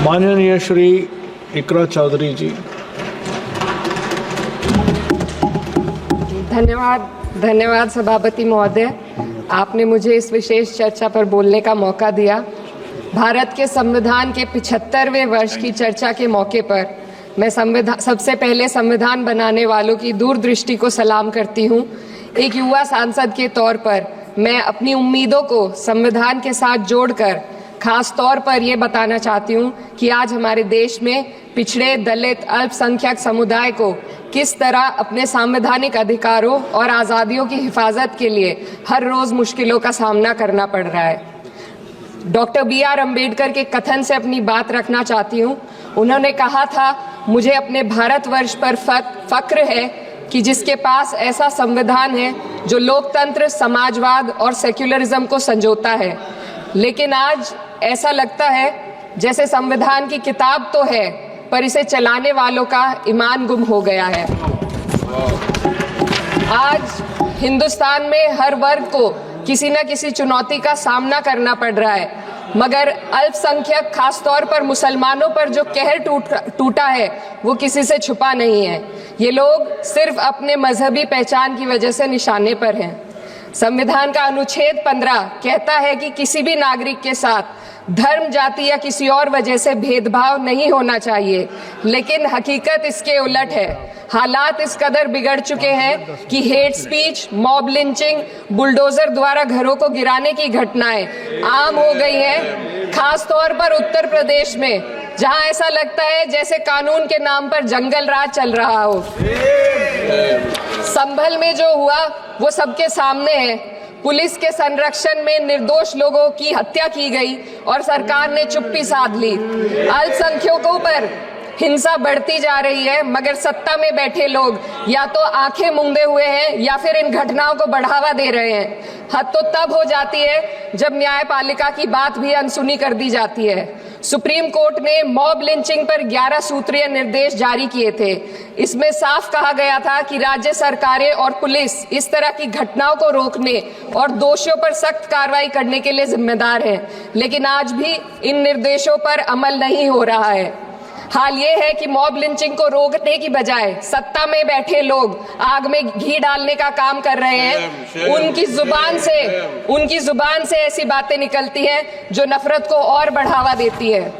माननीय श्री इकरा चौधरी जी। धन्यवाद सभापति महोदय, आपने मुझे इस विशेष चर्चा पर बोलने का मौका दिया। भारत के संविधान के 75वें वर्ष की चर्चा के मौके पर मैं सबसे पहले संविधान बनाने वालों की दूरदृष्टि को सलाम करती हूँ। एक युवा सांसद के तौर पर मैं अपनी उम्मीदों को संविधान के साथ जोड़कर खास तौर पर ये बताना चाहती हूँ कि आज हमारे देश में पिछड़े, दलित, अल्पसंख्यक समुदाय को किस तरह अपने संवैधानिक अधिकारों और आज़ादियों की हिफाजत के लिए हर रोज़ मुश्किलों का सामना करना पड़ रहा है। Doctor B.R. अम्बेडकर के कथन से अपनी बात रखना चाहती हूँ। उन्होंने कहा था, मुझे अपने भारतवर्ष पर फक्र है कि जिसके पास ऐसा संविधान है जो लोकतंत्र, समाजवाद और सेक्युलरिज्म को संजोता है। लेकिन आज ऐसा लगता है जैसे संविधान की किताब तो है पर इसे चलाने वालों का ईमान गुम हो गया है। आज हिंदुस्तान में हर वर्ग को किसी न किसी चुनौती का सामना करना पड़ रहा है, मगर अल्पसंख्यक खासतौर पर मुसलमानों पर जो कहर टूटा है वो किसी से छुपा नहीं है। ये लोग सिर्फ अपने मजहबी पहचान की वजह से निशाने पर हैं। संविधान का अनुच्छेद 15 कहता है कि किसी भी नागरिक के साथ धर्म, जाति या किसी और वजह से भेदभाव नहीं होना चाहिए, लेकिन हकीकत इसके उलट है। हालात इस कदर बिगड़ चुके हैं कि hate speech, mob lynching, bulldozer द्वारा घरों को गिराने की घटनाएं आम हो गई हैं, खास तौर पर उत्तर प्रदेश में, जहां ऐसा लगता है जैसे कानून के नाम पर जंगल राज चल रहा हो। संभल में जो हुआ वो सबके सामने है। पुलिस के संरक्षण में निर्दोष लोगों की हत्या की गई और सरकार ने चुप्पी साध ली। अल्पसंख्यकों पर हिंसा बढ़ती जा रही है, मगर सत्ता में बैठे लोग या तो आंखें मूंदे हुए हैं या फिर इन घटनाओं को बढ़ावा दे रहे हैं। हद तो तब हो जाती है जब न्यायपालिका की बात भी अनसुनी कर दी जाती है। सुप्रीम कोर्ट ने मॉब लिंचिंग पर 11 सूत्रीय निर्देश जारी किए थे। इसमें साफ कहा गया था कि राज्य सरकारें और पुलिस इस तरह की घटनाओं को रोकने और दोषियों पर सख्त कार्रवाई करने के लिए जिम्मेदार है, लेकिन आज भी इन निर्देशों पर अमल नहीं हो रहा है। हाल ये है कि मॉब लिंचिंग को रोकने की बजाय सत्ता में बैठे लोग आग में घी डालने का काम कर रहे हैं। उनकी जुबान से ऐसी बातें निकलती हैं जो नफरत को और बढ़ावा देती है।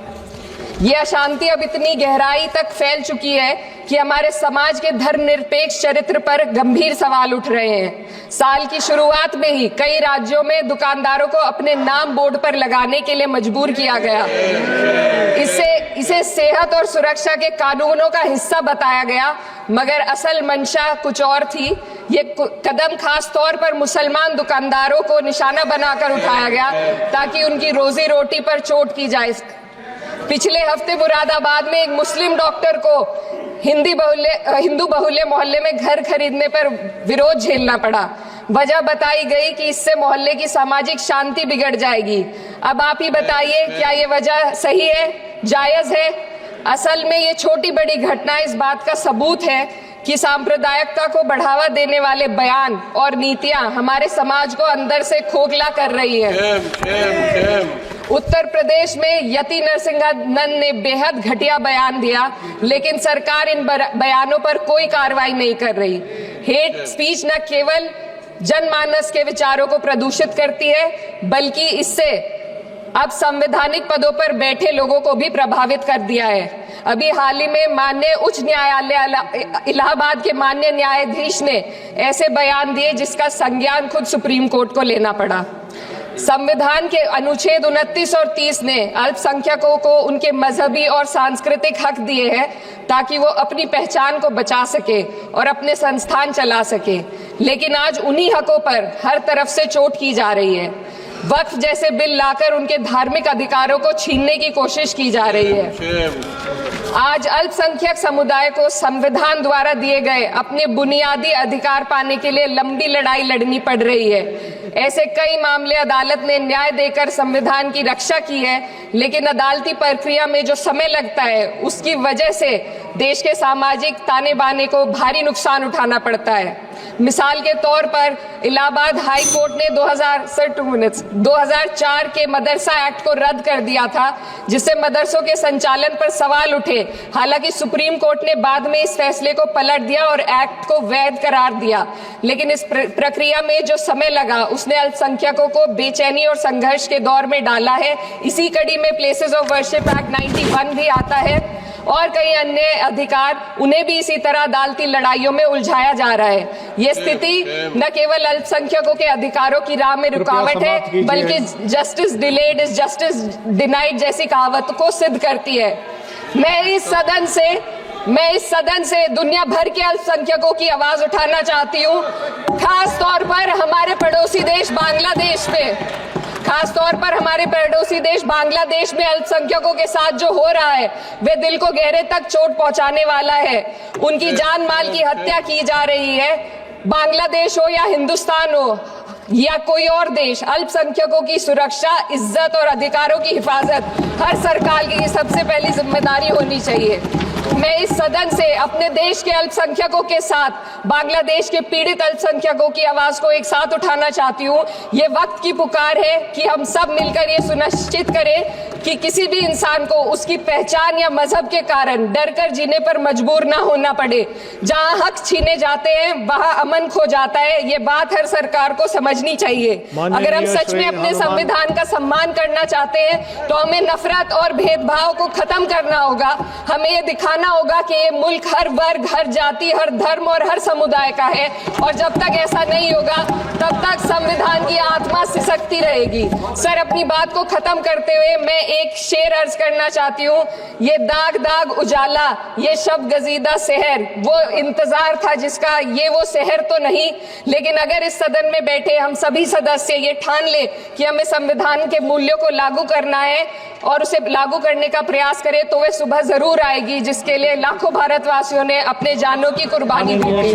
ये अशांति अब इतनी गहराई तक फैल चुकी है कि हमारे समाज के धर्मनिरपेक्ष चरित्र पर गंभीर सवाल उठ रहे हैं। साल की शुरुआत में ही कई राज्यों में दुकानदारों को अपने नाम बोर्ड पर लगाने के लिए मजबूर किया गया। इसे सेहत और सुरक्षा के कानूनों का हिस्सा बताया गया, मगर असल मंशा कुछ और थी। ये कदम खास तौर पर मुसलमान दुकानदारों को निशाना बनाकर उठाया गया ताकि उनकी रोजी रोटी पर चोट की जाए। पिछले हफ्ते मुरादाबाद में एक मुस्लिम डॉक्टर को हिंदू बहुल्य मोहल्ले में घर खरीदने पर विरोध झेलना पड़ा। वजह बताई गई कि इससे मोहल्ले की सामाजिक शांति बिगड़ जाएगी। अब आप ही बताइए, क्या ये वजह सही है, जायज है? असल में ये छोटी बड़ी घटना इस बात का सबूत है कि सांप्रदायिकता को बढ़ावा देने वाले बयान और नीतियां हमारे समाज को अंदर से खोखला कर रही है। उत्तर प्रदेश में यति नरसिंहानंद ने बेहद घटिया बयान दिया, लेकिन सरकार इन बयानों पर कोई कार्रवाई नहीं कर रही। हेट स्पीच न केवल जनमानस के विचारों को प्रदूषित करती है, बल्कि इससे अब संवैधानिक पदों पर बैठे लोगों को भी प्रभावित कर दिया है। अभी हाल ही में माननीय उच्च न्यायालय इलाहाबाद के माननीय न्यायाधीश ने ऐसे बयान दिए जिसका संज्ञान खुद सुप्रीम कोर्ट को लेना पड़ा। संविधान के अनुच्छेद 29 और 30 ने अल्पसंख्यकों को उनके मजहबी और सांस्कृतिक हक दिए हैं ताकि वो अपनी पहचान को बचा सके और अपने संस्थान चला सके, लेकिन आज उन्हीं हकों पर हर तरफ से चोट की जा रही है। वक्फ जैसे बिल लाकर उनके धार्मिक अधिकारों को छीनने की कोशिश की जा रही है। आज अल्पसंख्यक समुदाय को संविधान द्वारा दिए गए अपने बुनियादी अधिकार पाने के लिए लंबी लड़ाई लड़नी पड़ रही है। ऐसे कई मामले अदालत ने न्याय देकर संविधान की रक्षा की है, लेकिन अदालती प्रक्रिया में जो समय लगता है उसकी वजह से देश के सामाजिक ताने बाने को भारी नुकसान उठाना पड़ता है। मिसाल के तौर पर इलाहाबाद हाई कोर्ट ने 2004 के मदरसा एक्ट को रद्द कर दिया था, जिससे मदरसों के संचालन पर सवाल उठे। हालांकि सुप्रीम कोर्ट ने बाद में इस फैसले को पलट दिया और एक्ट को वैध करार दिया, लेकिन इस प्रक्रिया में जो समय लगा उसने अल्पसंख्यकों को बेचैनी और संघर्ष के दौर में डाला है। इसी कड़ी में प्लेसेस ऑफ वर्शिप एक्ट 91 भी आता है और कई अन्य अधिकार, उन्हें भी इसी तरह अदालती लड़ाइयों में उलझाया जा रहा है। ये स्थिति न केवल अल्पसंख्यकों के अधिकारों की राह में रुकावट है, बल्कि justice delayed is justice denied जैसी कहावत को सिद्ध करती है। मैं इस सदन से दुनिया भर के अल्पसंख्यकों की आवाज उठाना चाहती हूँ, खास तौर पर हमारे पड़ोसी देश बांग्लादेश में अल्पसंख्यकों के साथ जो हो रहा है वे दिल को गहरे तक चोट पहुंचाने वाला है। उनकी जान माल की हत्या की जा रही है। बांग्लादेश हो या हिंदुस्तान हो या कोई और देश, अल्पसंख्यकों की सुरक्षा, इज्जत और अधिकारों की हिफाजत हर सरकार की सबसे पहली जिम्मेदारी होनी चाहिए। मैं इस सदन से अपने देश के अल्पसंख्यकों के साथ बांग्लादेश के पीड़ित अल्पसंख्यकों की आवाज को एक साथ उठाना चाहती हूँ। ये वक्त की पुकार है कि हम सब मिलकर ये सुनिश्चित करें कि किसी भी इंसान को उसकी पहचान या मजहब के कारण डर कर जीने पर मजबूर ना होना पड़े। जहाँ हक छीने जाते हैं वहाँ अमन खो जाता है। ये बात हर सरकार को समझनी चाहिए। अगर हम सच में अपने संविधान का सम्मान करना चाहते हैं तो हमें नफरत और भेदभाव को खत्म करना होगा। हमें ये दिखाना होगा कि ये मुल्क हर वर्ग, हर जाति, हर धर्म और हर समुदाय का है, और जब तक ऐसा नहीं होगा तब तक संविधान की आत्मा सिसकती रहेगी। सर, अपनी बात को खत्म करते हुए मैं एक शेर अर्ज करना चाहती हूँ। ये दाग दाग उजाला, ये शब गजीदा शहर, वो इंतजार था जिसका, ये वो शहर तो नहीं। लेकिन अगर इस सदन में बैठे हम सभी सदस्य ये ठान ले कि हमें संविधान के मूल्यों को लागू करना है और उसे लागू करने का प्रयास करें, तो वह सुबह जरूर आएगी जिसके लिए लाखों भारतवासियों ने अपने जानों की कुर्बानी दी थी।